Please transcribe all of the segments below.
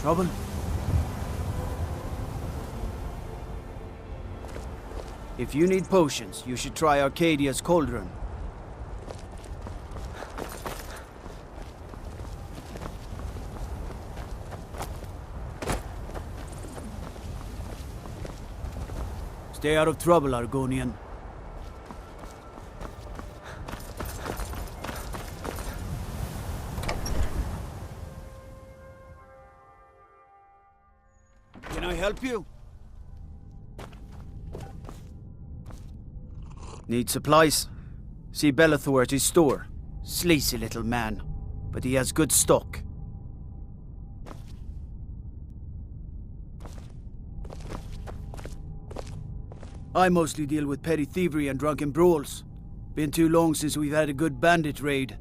Trouble? If you need potions, you should try Arcadia's cauldron. Stay out of trouble, Argonian. Can I help you? Need supplies? See Bellathor at his store. Sleazy little man, but he has good stock. I mostly deal with petty thievery and drunken brawls. Been too long since we've had a good bandit raid.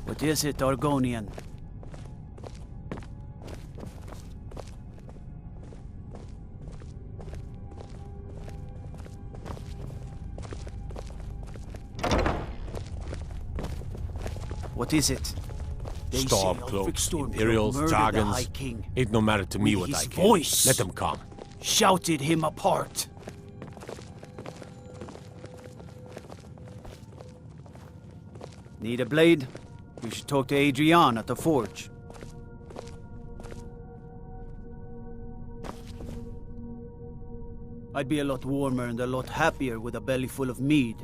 What is it, Argonian? What is it? Stormcloaks, Imperials, Dragons. Ain't no matter to me what I can. Voice Let them come. shouted him apart. Need a blade? You should talk to Adrian at the forge. I'd be a lot warmer and a lot happier with a belly full of mead.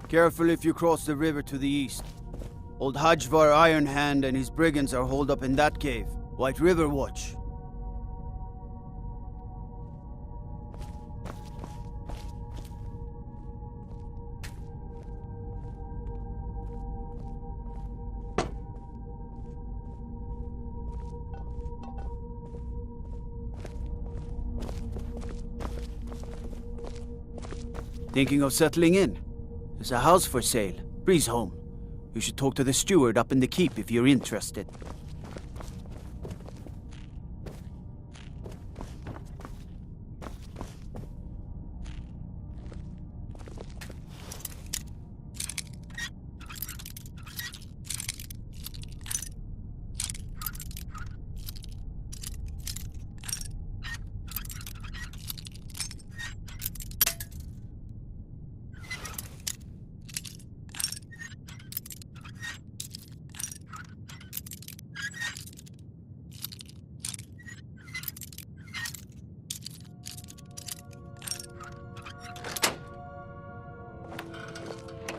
Careful if you cross the river to the east. Old Hajvar Ironhand and his brigands are holed up in that cave. White River Watch. Thinking of settling in? There's a house for sale. Breeze Home. You should talk to the steward up in the keep if you're interested.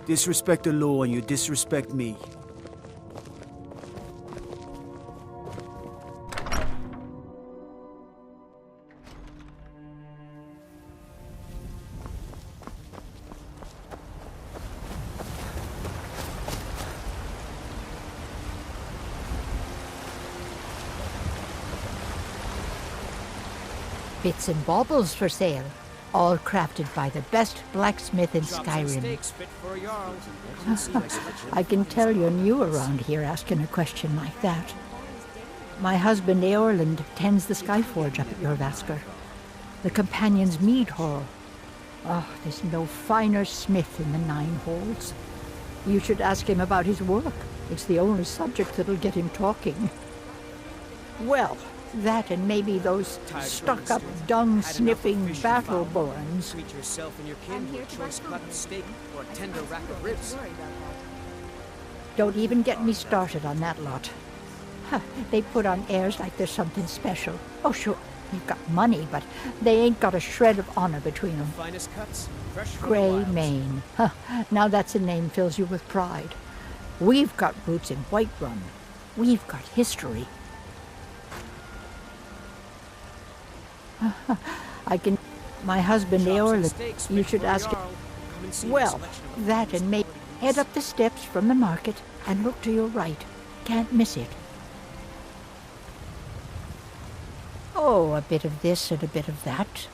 Disrespect the law and you disrespect me. Bits and baubles for sale. All crafted by the best blacksmith in Skyrim. I can tell you're new around here asking a question like that. My husband Eorland tends the Skyforge up at your Vasker. The Companion's Mead Hall. Oh, there's no finer smith in the Nine Halls. You should ask him about his work. It's the only subject that'll get him talking. Well, that and maybe those stuck-up, dung-sniffing battle-borns. Treat yourself and your kin to a choice cut of steak or a tender rack of ribs. Don't even get me started on that lot. Huh, they put on airs like there's something special. Oh, sure, you've got money, but they ain't got a shred of honor between them. Finest cuts, fresh from the Grey wilds. Mane. Huh, now that's a name fills you with pride. We've got roots in Whiterun. We've got history. I can... My husband, Eorland, you should ask him. Well, that and maybe head up the steps from the market and look to your right. Can't miss it. Oh, a bit of this and a bit of that.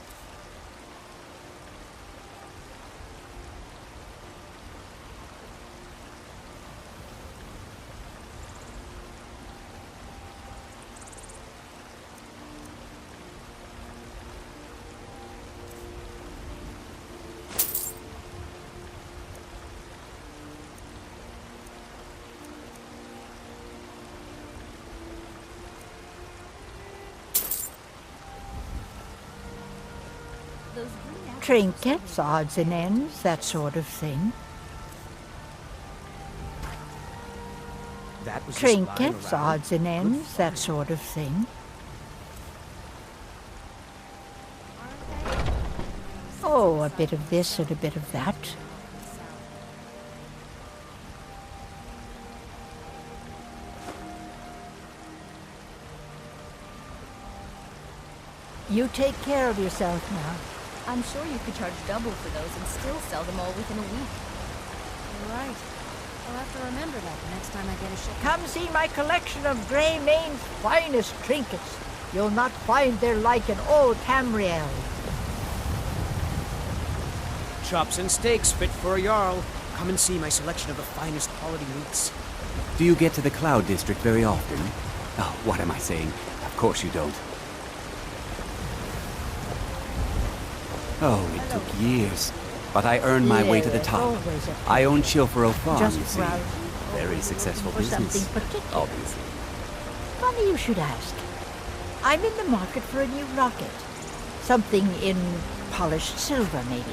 Trinkets, odds and ends, that sort of thing. That was just lying Trinkets, around. odds and ends, that sort of thing. Oh, a bit of this and a bit of that. You take care of yourself now. I'm sure you could charge double for those and still sell them all within a week. You're right. I'll have to remember that the next time I get a shipment. Come see my collection of Greymane's finest trinkets. You'll not find their like in all Tamriel. Chops and steaks fit for a Jarl. Come and see my selection of the finest quality meats. Do you get to the Cloud District very often? Oh, what am I saying? Of course you don't. Oh, it took years. But I earned my way to the top. I own Chilfaro Farm, you see. Very successful business, obviously. Funny you should ask. I'm in the market for a new rocket. Something in polished silver, maybe.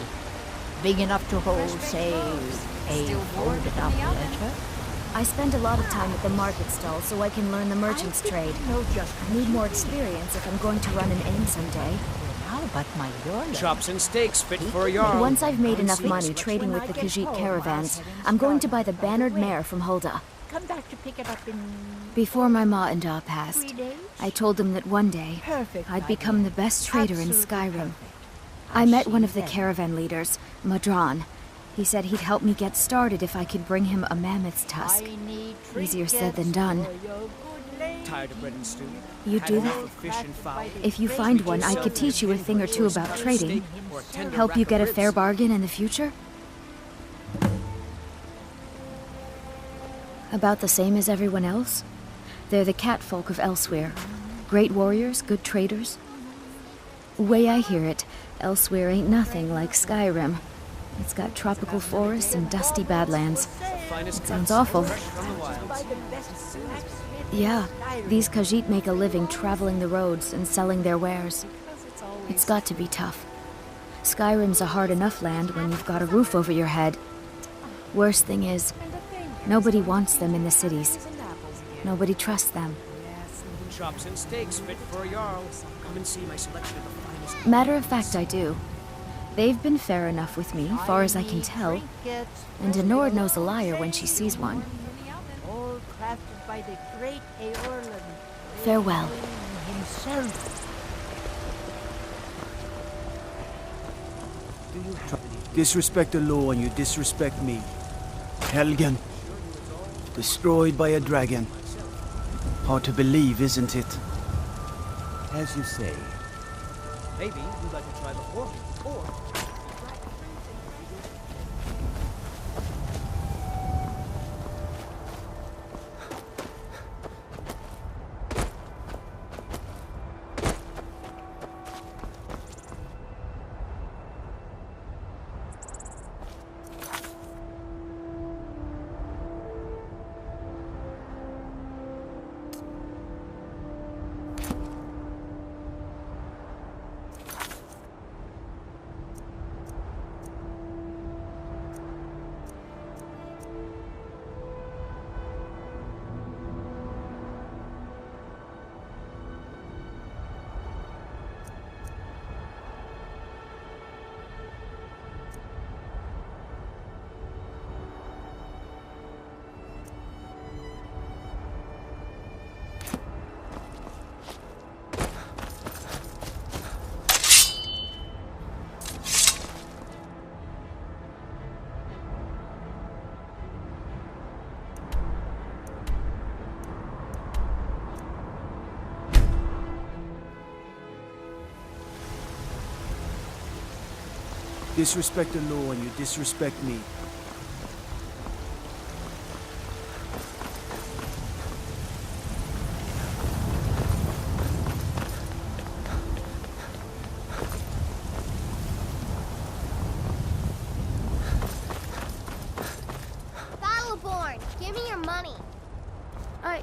Big enough to hold, say, a folded up letter. I spend a lot of time at the market stall so I can learn the merchant's trade. I need more experience if I'm going to run an inn someday. How about my Yorla? Chops and steaks fit for a Jarl. Once I've made enough Come and see money my trading with the Khajiit caravans, I'm going to buy the bannered mare from Hulda. Come back to pick it up in Before my ma and Da passed, 3 days. I told them that one day Perfect, I'd my become dear. the best trader in Absolutely Skyrim. perfect. I met one see of the then. caravan leaders, Madran. He said he'd help me get started if I could bring him a mammoth's tusk. I need Easier said than trinkets done. for your good lady. Tired of bread and stew? You Had do enough that? of fish and fowl? If you find one, I could teach you a thing or two about trading. Or a tender Help you rack get a of fair ribs? bargain in the future? About the same as everyone else? They're the catfolk of Elsewhere. Great warriors, good traders. Way I hear it, Elsewhere ain't nothing like Skyrim. It's got tropical forests and dusty badlands. Finest It sounds cuts, awful. fresh from the wilds. By the best blacksmith Yeah, in these Khajiit make a living traveling the roads and selling their wares. It's got to be tough. Skyrim's a hard enough land when you've got a roof over your head. Worst thing is, nobody wants them in the cities. Nobody trusts them. Chops and steaks fit for a Jarl. Come and see my selection of the finest. Matter of fact, I do. They've been fair enough with me, far as I can tell. trinkets And for Denord your knows a liar good when she sees one. all crafted by the great Eorlund Farewell. himself. Disrespect the law and you disrespect me. Helgen. Destroyed by a dragon. Hard to believe, isn't it? As you say. Maybe you'd like to try the horse, or Disrespect the law and you disrespect me. Battleborn, give me your money. I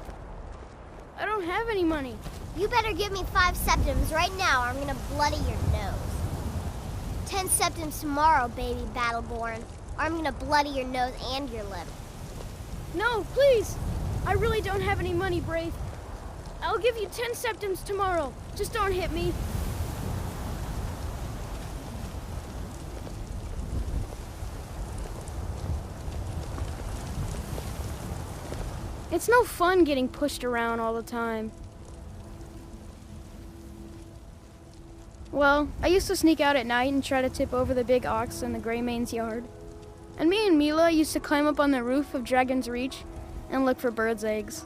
don't have any money. You better give me 5 septims right now or I'm gonna bloody your nose. 10 septims tomorrow, baby Battleborn, or I'm gonna bloody your nose and your lip. No, please! I really don't have any money, Brave. I'll give you 10 septims tomorrow. Just don't hit me. It's no fun getting pushed around all the time. Well, I used to sneak out at night and try to tip over the big ox in the Greymane's yard. And me and Mila used to climb up on the roof of Dragon's Reach and look for birds' eggs.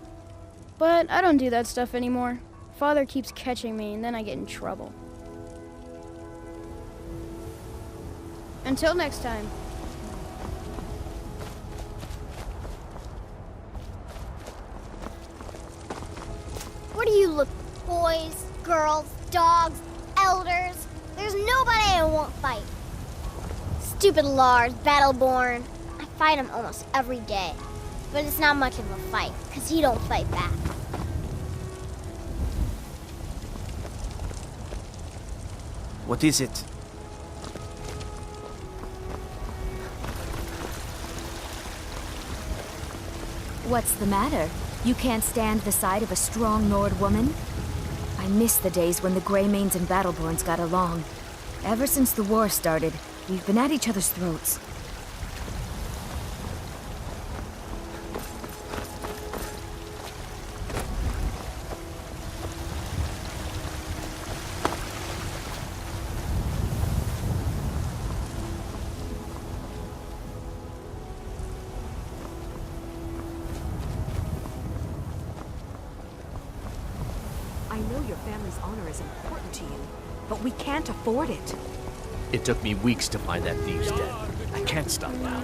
But I don't do that stuff anymore. Father keeps catching me and then I get in trouble. Until next time. What do you look, boys, girls, dogs, elders? There's nobody I won't fight. Stupid Lars, Battleborn. I fight him almost every day. But it's not much of a fight, because he don't fight back. What is it? What's the matter? You can't stand the sight of a strong Nord woman? I miss the days when the Greymanes and Battleborns got along. Ever since the war started, we've been at each other's throats. I know your family's honor is important to you, but we can't afford it. It took me weeks to find that thieves' den. I can't stop now,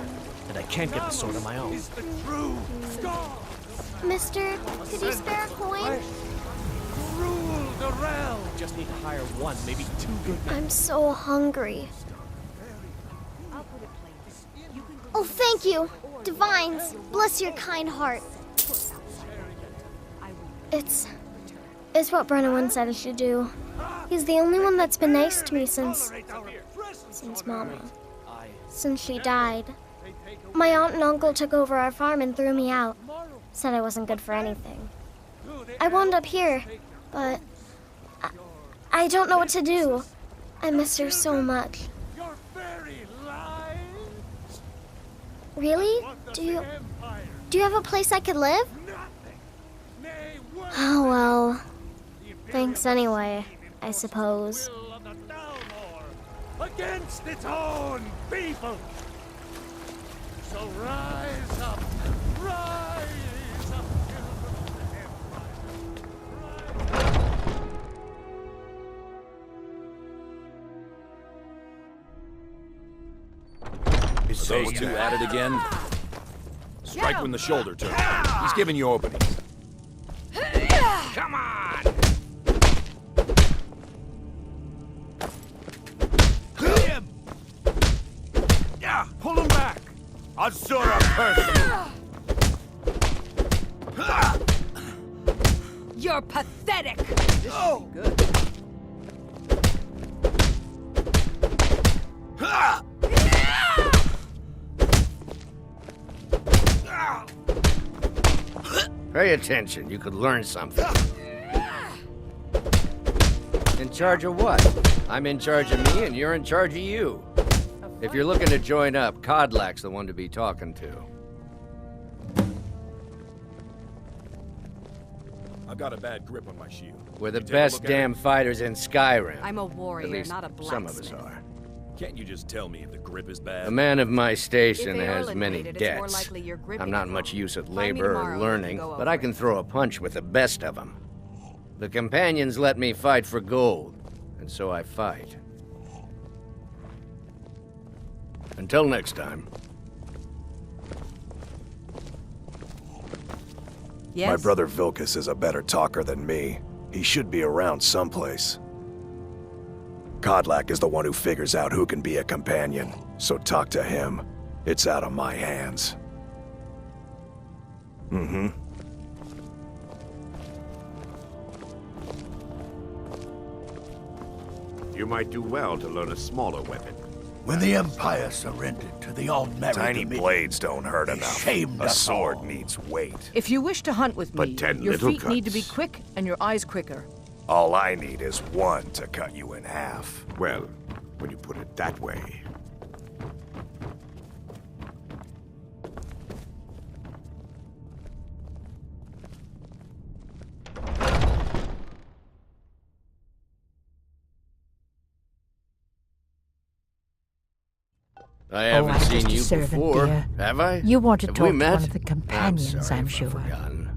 and I can't get the sword on my own. Mister, could you spare a coin? Rule the realm! Just need to hire one, maybe two good men. I'm so hungry. Oh, thank you. Divines, bless your kind heart. It's what Brennan said I should do. He's the only one that's been nice to me since Mama. Since she died. My aunt and uncle took over our farm and threw me out. Said I wasn't good for anything. I wound up here, but I don't know what to do. I miss her so much. Really? Do you have a place I could live? Oh well. Thanks anyway, I suppose. Against its own people. So rise up, rise up. Is those two at it again? Strike when the shoulder turns. He's giving you openings. Come on! Him! Yeah, pull him back! Azura person! You're pathetic! Oh! Good. Pay attention, you could learn something. In charge of what? I'm in charge of me and you're in charge of you. If you're looking to join up, Kodlak's the one to be talking to. I've got a bad grip on my shield. We're the best damn fighters in Skyrim. I'm a warrior, At least not a blacksmith. some of us are. Can't you just tell me if the grip is bad? A man of my station If has Eorlund many made it, it's more debts. likely you're gripping I'm not it much wrong. use at Find me labor tomorrow or and we can learning, go but over I it. can throw a punch with the best of them. The companions let me fight for gold, and so I fight. Until next time. Yes? My brother Vilkas is a better talker than me. He should be around someplace. Kodlak is the one who figures out who can be a companion, so talk to him. It's out of my hands. Mm-hmm. You might do well to learn a smaller weapon. When the Empire surrendered to the all-merry Tiny Dominion, blades don't hurt they enough. shamed A us sword all. needs weight. If you wish to hunt with me, But 10 your little feet need to be cuts. quick and your eyes quicker. All I need is one to cut you in half. Well, when you put it that way. I haven't I'm seen just a you servant, before, dear. have I? You want to Have talk we to met? one of the companions, I'm sure. Forgotten.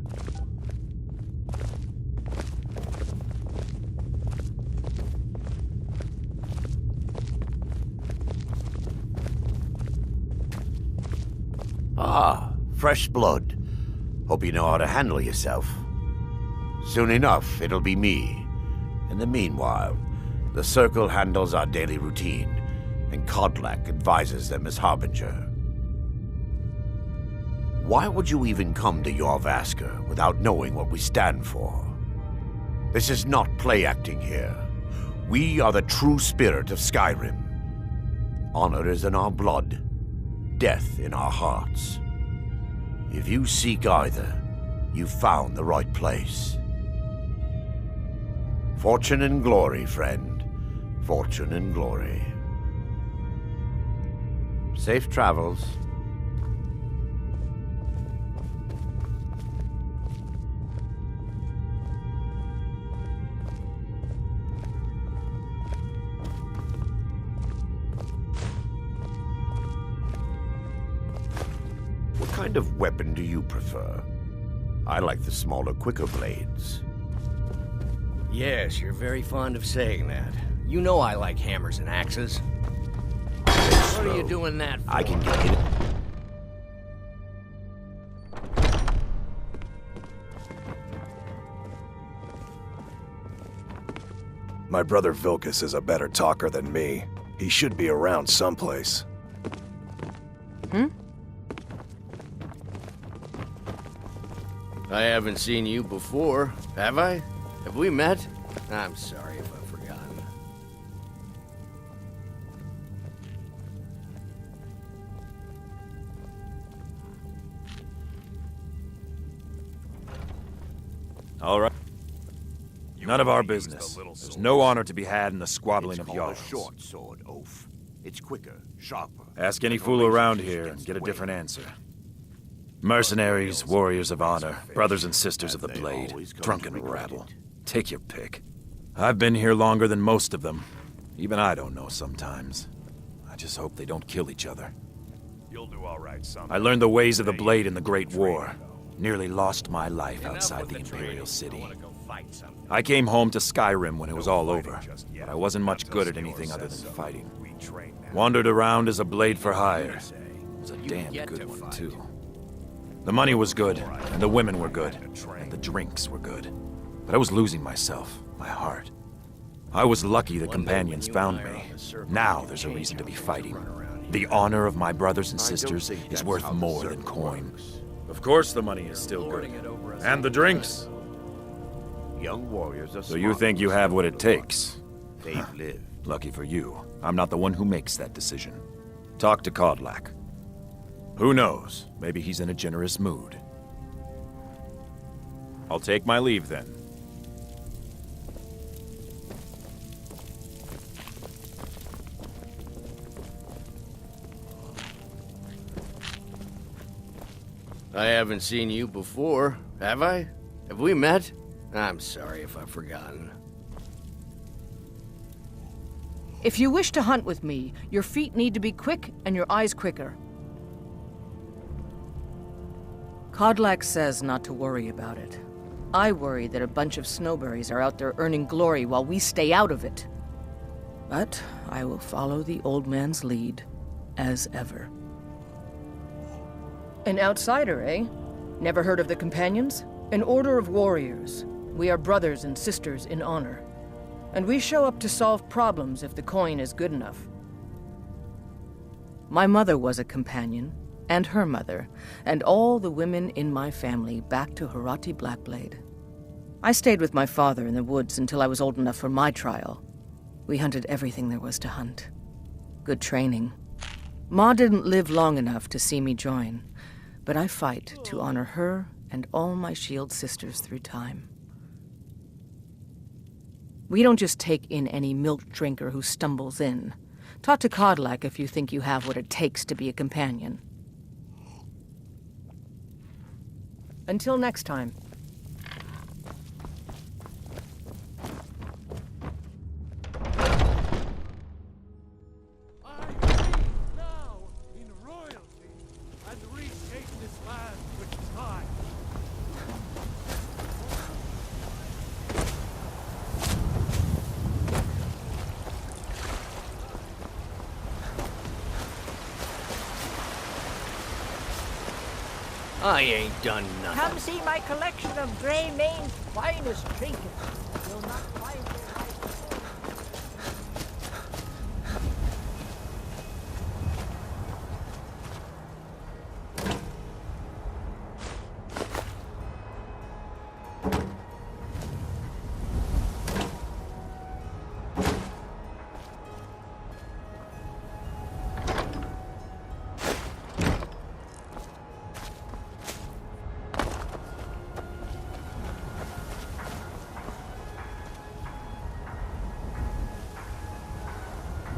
Ah, fresh blood. Hope you know how to handle yourself. Soon enough, it'll be me. In the meanwhile, the Circle handles our daily routine, and Kodlak advises them as Harbinger. Why would you even come to Jorrvaskr without knowing what we stand for? This is not play acting here. We are the true spirit of Skyrim. Honor is in our blood, death in our hearts. If you seek either, you've found the right place. Fortune and glory, friend. Fortune and glory. Safe travels. What kind of weapon do you prefer? I like the smaller, quicker blades. Yes, you're very fond of saying that. You know I like hammers and axes. What are you doing that for? I can get it. My brother Vilkas is a better talker than me. He should be around someplace. I haven't seen you before, have I? Have we met? I'm sorry if I've forgotten. All right. None of our business. There's no honor to be had in the squabbling of Jarls. Short sword, oaf. It's quicker, sharper. Ask any fool around here and get a different answer. Mercenaries, warriors of honor, brothers and sisters of the blade, drunken rabble. Take your pick. I've been here longer than most of them. Even I don't know sometimes. I just hope they don't kill each other. You'll do all right, son. I learned the ways of the blade in the Great War. Nearly lost my life outside the Imperial City. I came home to Skyrim when it was all over, but I wasn't much good at anything other than fighting. Wandered around as a blade for hire. It was a damn good one, too. The money was good, and the women were good, and the drinks were good. But I was losing myself, my heart. I was lucky the companions found me. Now there's a reason to be fighting. The honor of my brothers and sisters is worth more than coin. Of course the money is still good. And the drinks. Young warriors are So you think you have what it takes? They've lived. Lucky for you, I'm not the one who makes that decision. Talk to Kodlak. Who knows? Maybe he's in a generous mood. I'll take my leave then. I haven't seen you before, have I? Have we met? I'm sorry if I've forgotten. If you wish to hunt with me, your feet need to be quick and your eyes quicker. Kodlak says not to worry about it. I worry that a bunch of snowberries are out there earning glory while we stay out of it. But I will follow the old man's lead, as ever. An outsider, eh? Never heard of the Companions? An order of warriors. We are brothers and sisters in honor. And we show up to solve problems if the coin is good enough. My mother was a companion, and her mother, and all the women in my family back to Harati Blackblade. I stayed with my father in the woods until I was old enough for my trial. We hunted everything there was to hunt. Good training. Ma didn't live long enough to see me join, but I fight to honor her and all my shield sisters through time. We don't just take in any milk drinker who stumbles in. Talk to Codlac if you think you have what it takes to be a companion. Until next time. I ain't done nothing. Come see my collection of Greymane's finest trinkets. You'll not find their like before.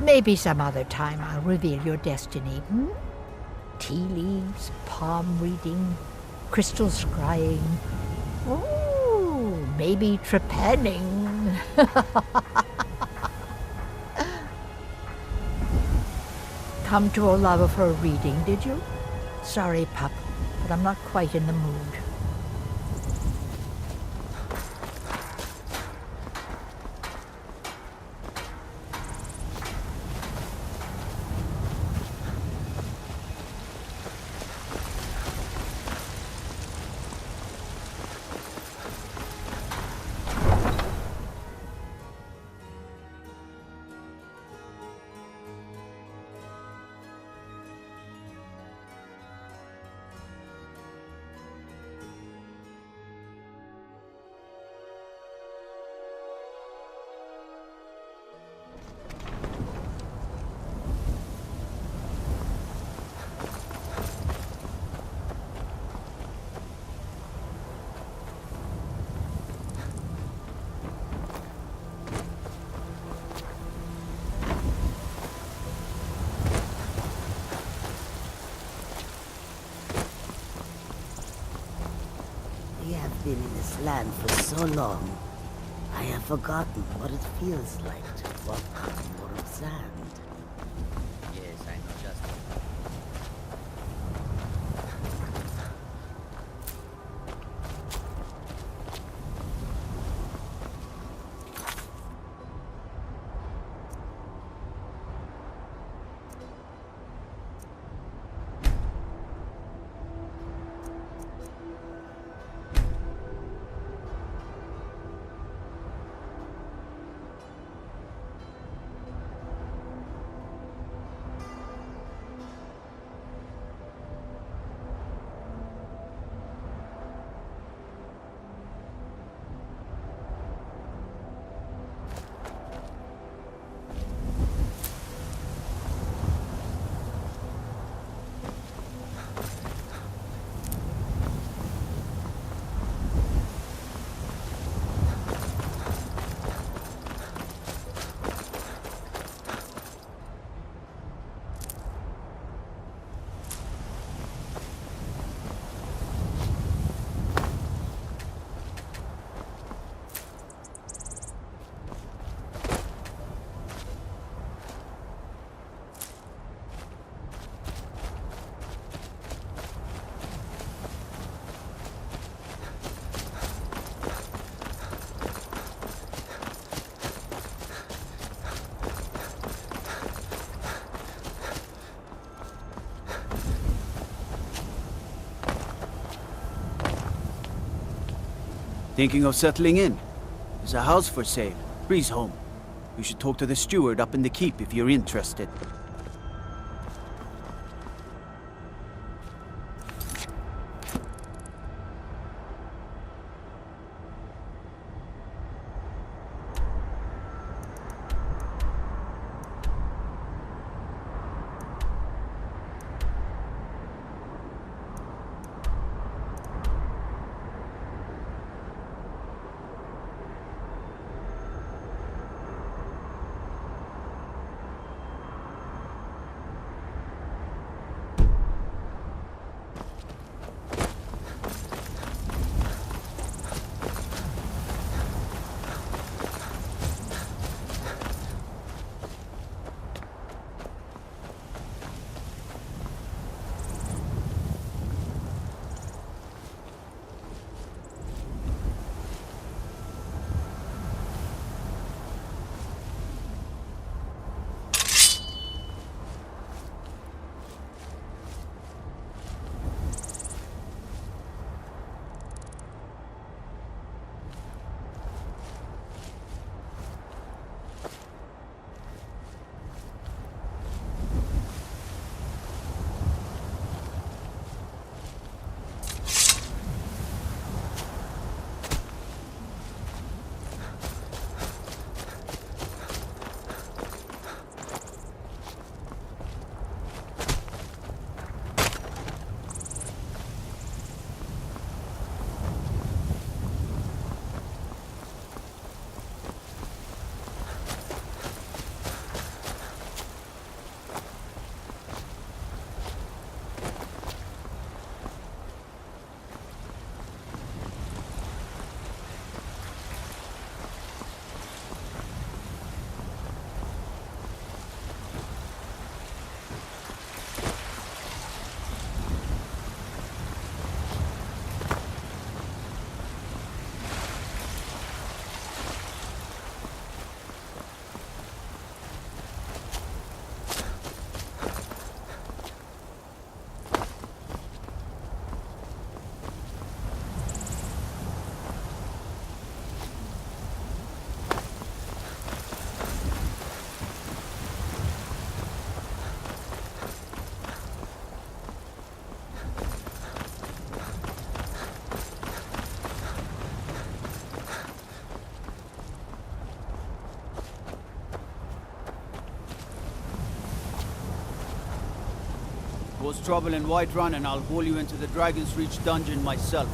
Maybe some other time I'll reveal your destiny. Tea leaves, palm reading, crystal scrying. Oh, maybe trepanning. Come to Olava for a reading, did you? Sorry, pup, but I'm not quite in the mood. We have been in this land for so long, I have forgotten what it feels like to walk on a moor of sand. Yes, I know just. Thinking of settling in? There's a house for sale. Breeze home. You should talk to the steward up in the keep if you're interested. Cause trouble in Whiterun and I'll haul you into the Dragon's Reach dungeon myself.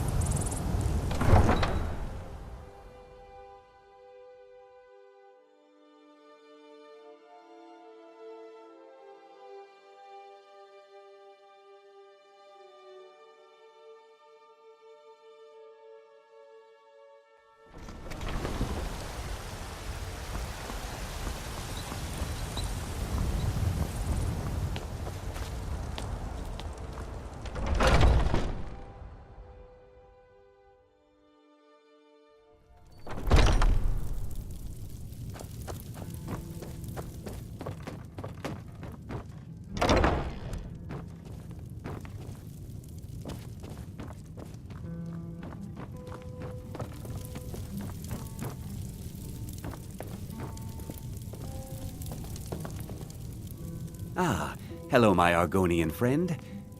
Ah, hello, my Argonian friend.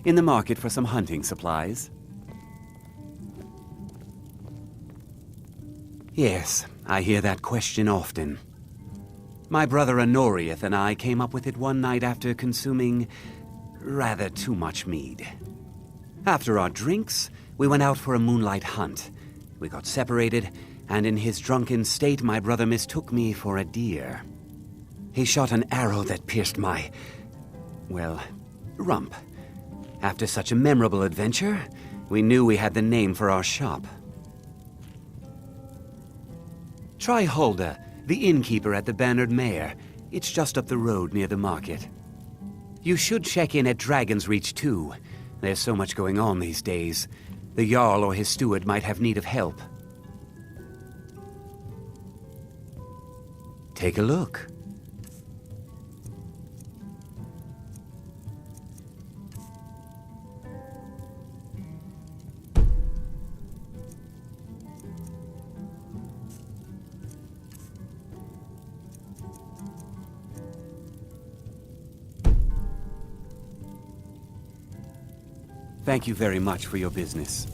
In the market for some hunting supplies? Yes, I hear that question often. My brother Honoriath and I came up with it one night after consuming rather too much mead. After our drinks, we went out for a moonlight hunt. We got separated, and in his drunken state, my brother mistook me for a deer. He shot an arrow that pierced my, well, rump. After such a memorable adventure, we knew we had the name for our shop. Try Hulda, the innkeeper at the Bannered Mare. It's just up the road near the market. You should check in at Dragon's Reach too. There's so much going on these days. The Jarl or his steward might have need of help. Take a look. Thank you very much for your business.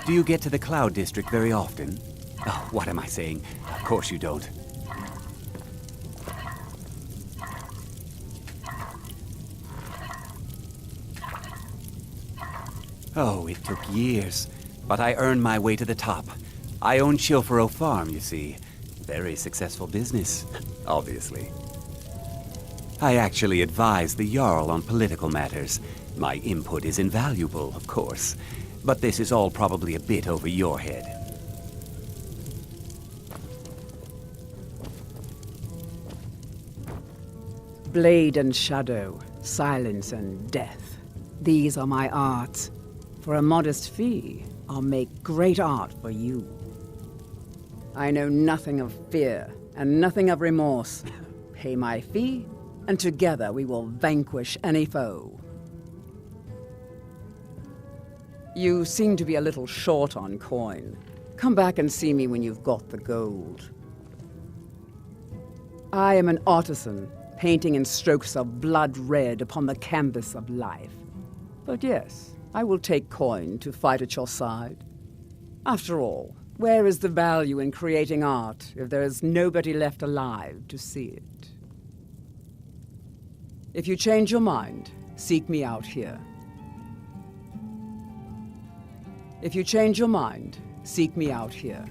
Do you get to the Cloud District very often? Oh, what am I saying? Of course you don't. Oh, it took years, but I earned my way to the top. I own Chilfaro Farm, you see. Very successful business, obviously. I actually advise the Jarl on political matters. My input is invaluable, of course, but this is all probably a bit over your head. Blade and shadow, silence and death. These are my arts. For a modest fee, I'll make great art for you. I know nothing of fear and nothing of remorse. Pay my fee, and together we will vanquish any foe. You seem to be a little short on coin. Come back and see me when you've got the gold. I am an artisan, painting in strokes of blood red upon the canvas of life. But yes, I will take coin to fight at your side. After all, where is the value in creating art if there is nobody left alive to see it? If you change your mind, seek me out here. If you change your mind, seek me out here.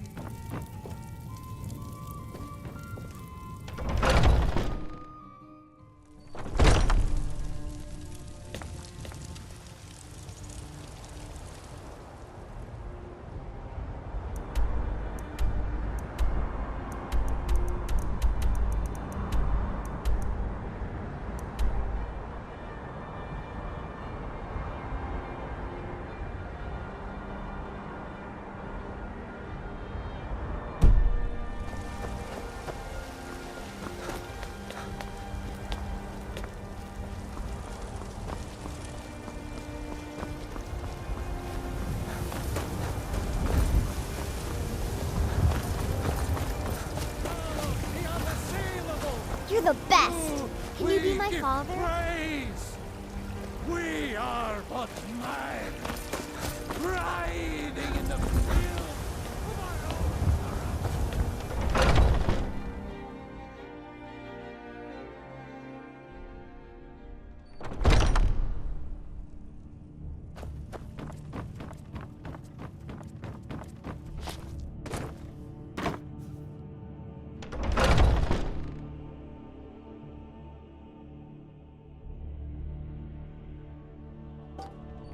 You're the best. Can you be my father? Praise. We are but men, riding in the field.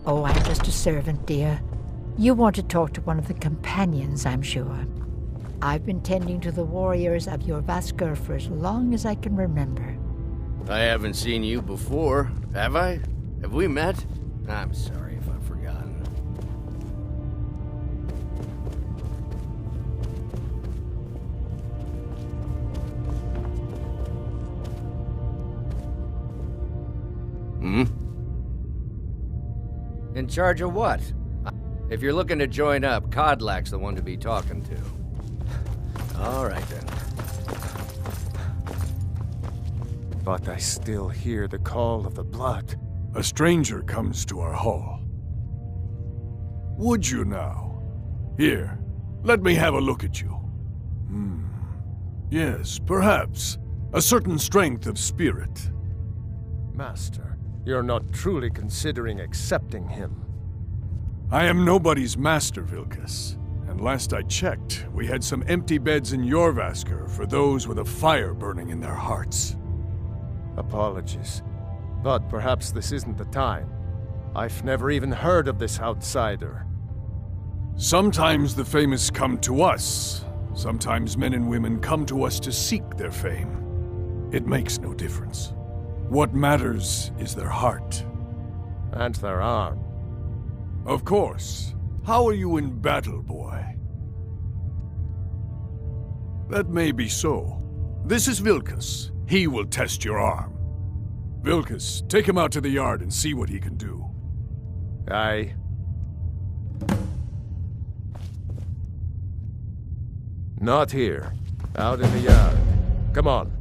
Oh, I'm just a servant, dear. You want to talk to one of the companions, I'm sure. I've been tending to the warriors of your Vasker for as long as I can remember. I haven't seen you before, have I? Have we met? I'm sorry if I've forgotten. Hmm? In charge of what? If you're looking to join up, Codlack's the one to be talking to. All right, then. But I still hear the call of the blood. A stranger comes to our hall. Would you now? Here, let me have a look at you. Yes, perhaps. A certain strength of spirit. Master, you're not truly considering accepting him. I am nobody's master, Vilkas. And last I checked, we had some empty beds in your Vasker for those with a fire burning in their hearts. Apologies, but perhaps this isn't the time. I've never even heard of this outsider. Sometimes the famous come to us. Sometimes men and women come to us to seek their fame. It makes no difference. What matters is their heart. And their arm. Of course. How are you in battle, boy? That may be so. This is Vilkas. He will test your arm. Vilkas, take him out to the yard and see what he can do. Aye. Not here. Out in the yard. Come on.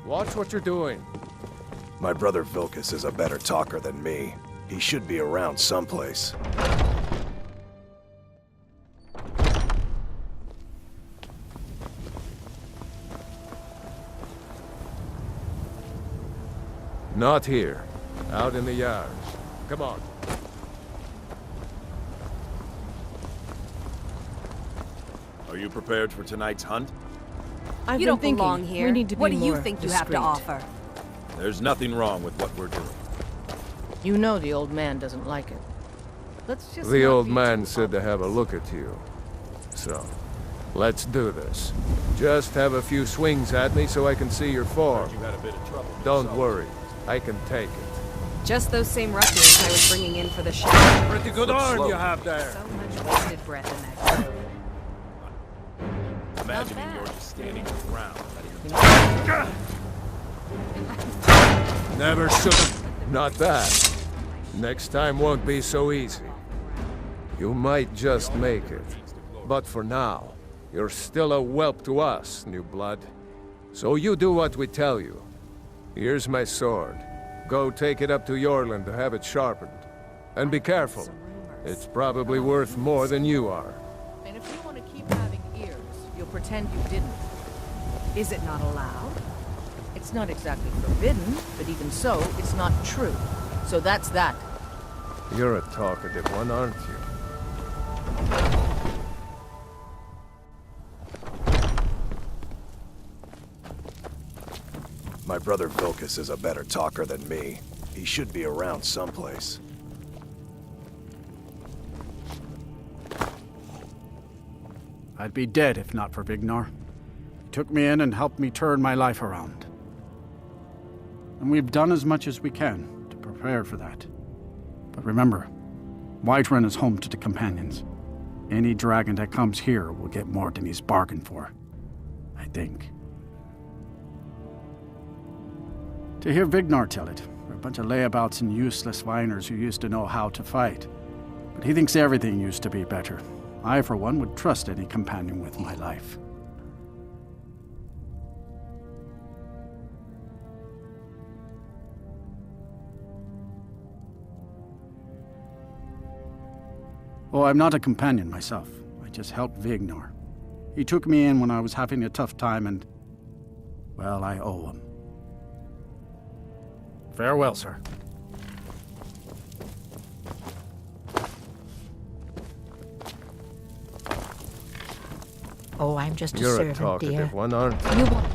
Watch what you're doing. My brother Vilkas is a better talker than me. He should be around someplace. Not here. Out in the yard. Come on. Are you prepared for tonight's hunt? You don't belong here. We need to be what do you more think discreet. you have to offer? There's nothing wrong with what we're doing. You know the old man doesn't like it. Let's just The not old be man too said to have a look at you. So, let's do this. Just have a few swings at me so I can see your form. You had a bit of trouble. Don't worry. I can take it. Just those same ruffians I was bringing in for the show. Pretty good arm you have there. So much wasted breath in that group. Imagining you're just standing your ground. Never should've. Not that. Next time won't be so easy. You might just make it. But for now, you're still a whelp to us, new blood. So you do what we tell you. Here's my sword. Go take it up to Yorland to have it sharpened. And be careful. It's probably worth more than you are. And if you want to keep having ears, you'll pretend you didn't. Is it not allowed? It's not exactly forbidden, but even so, it's not true. So that's that. You're a talkative one, aren't you? My brother Vilkas is a better talker than me. He should be around someplace. I'd be dead if not for Vignar. He took me in and helped me turn my life around. And we've done as much as we can to prepare for that. But remember, Whiterun is home to the companions. Any dragon that comes here will get more than he's bargained for. I think. To hear Vignar tell it, we're a bunch of layabouts and useless whiners who used to know how to fight. But he thinks everything used to be better. I, for one, would trust any companion with my life. Oh, I'm not a companion myself. I just helped Vignar. He took me in when I was having a tough time and, well, I owe him. Farewell, sir. Oh, I'm just a You're servant, a talkative dear. one, aren't you? You won't.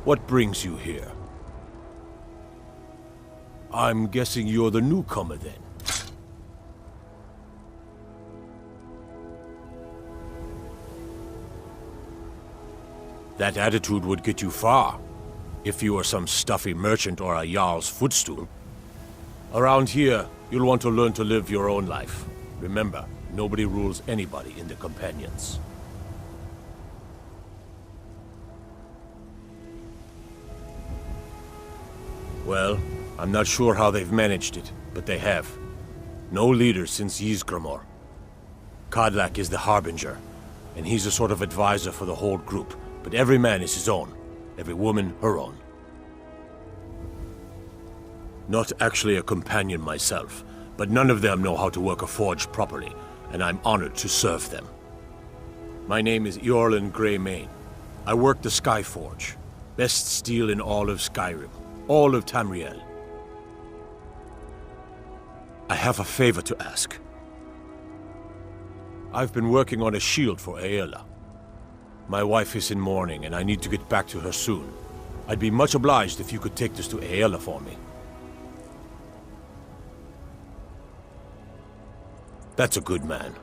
What brings you here? I'm guessing you're the newcomer then. That attitude would get you far, if you were some stuffy merchant or a Jarl's footstool. Around here, you'll want to learn to live your own life. Remember, nobody rules anybody in the Companions. Well, I'm not sure how they've managed it, but they have. No leader since Ysgramor. Kodlak is the Harbinger, and he's a sort of advisor for the whole group, but every man is his own, every woman her own. Not actually a companion myself, but none of them know how to work a forge properly, and I'm honored to serve them. My name is Eorlund Greymane. I work the Skyforge, best steel in all of Skyrim. All of Tamriel. I have a favor to ask. I've been working on a shield for Aela. My wife is in mourning, and I need to get back to her soon. I'd be much obliged if you could take this to Aela for me. That's a good man.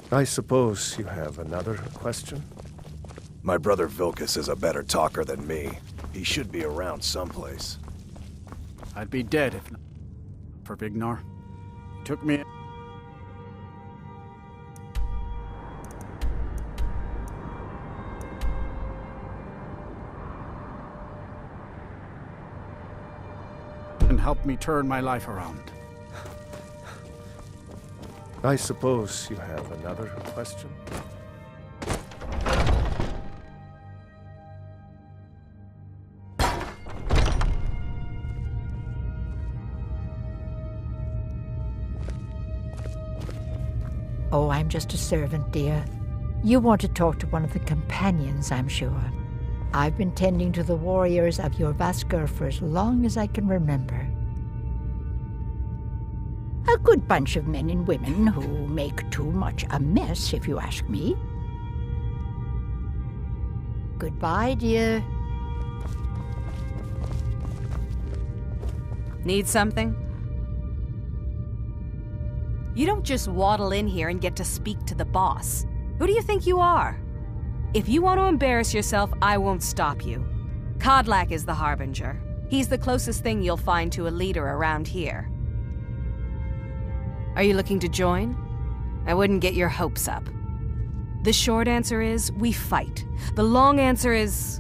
I suppose you have another question? My brother Vilkas is a better talker than me. He should be around someplace. I'd be dead if not for Vignar. He took me and helped me turn my life around. I suppose you have another question? Oh, I'm just a servant, dear. You want to talk to one of the companions, I'm sure. I've been tending to the warriors of your Vaskr for as long as I can remember. A good bunch of men and women who make too much a mess, if you ask me. Goodbye, dear. Need something? You don't just waddle in here and get to speak to the boss. Who do you think you are? If you want to embarrass yourself, I won't stop you. Kodlak is the Harbinger. He's the closest thing you'll find to a leader around here. Are you looking to join? I wouldn't get your hopes up. The short answer is, we fight. The long answer is,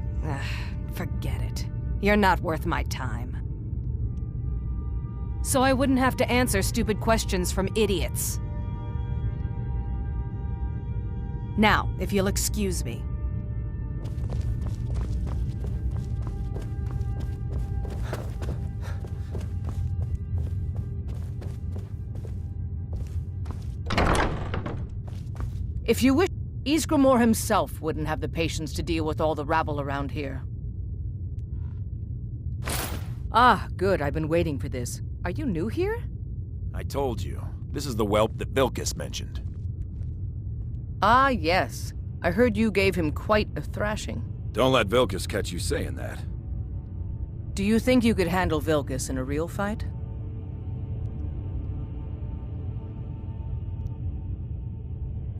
forget it. You're not worth my time. So I wouldn't have to answer stupid questions from idiots. Now, if you'll excuse me. If you wish, Ysgramor himself wouldn't have the patience to deal with all the rabble around here. Ah, good. I've been waiting for this. Are you new here? I told you. This is the whelp that Vilkas mentioned. Ah, yes. I heard you gave him quite a thrashing. Don't let Vilkas catch you saying that. Do you think you could handle Vilkas in a real fight?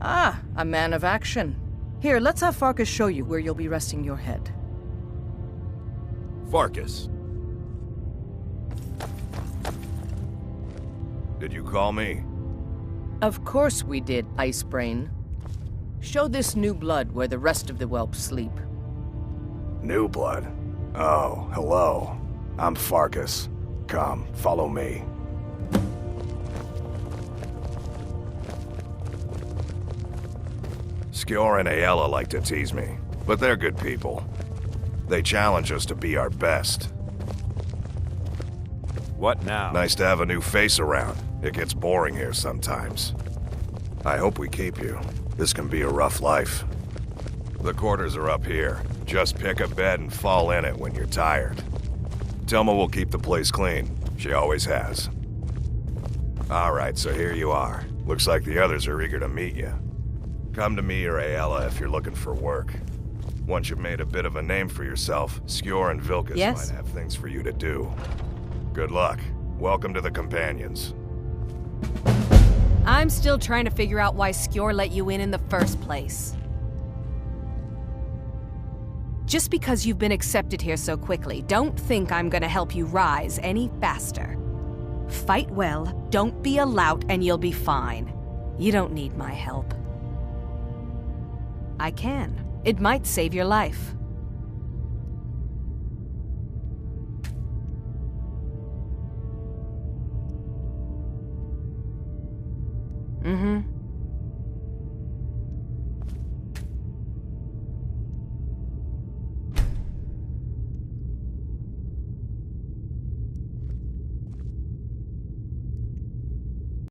Ah, a man of action. Here, let's have Farkas show you where you'll be resting your head. Farkas. Did you call me? Of course we did, Icebrain. Show this new blood where the rest of the whelps sleep. New blood? Oh, hello. I'm Farkas. Come, follow me. Skjor and Aella like to tease me, but they're good people. They challenge us to be our best. What now? Nice to have a new face around. It gets boring here sometimes. I hope we keep you. This can be a rough life. The quarters are up here. Just pick a bed and fall in it when you're tired. Telma will keep the place clean. She always has. Alright, so here you are. Looks like the others are eager to meet you. Come to me or Aella if you're looking for work. Once you've made a bit of a name for yourself, Skjor and Vilkas might have things for you to do. Good luck. Welcome to the Companions. I'm still trying to figure out why Skjor let you in the first place. Just because you've been accepted here so quickly, don't think I'm gonna help you rise any faster. Fight well, don't be a lout, and you'll be fine. You don't need my help. I can. It might save your life. Mm-hmm.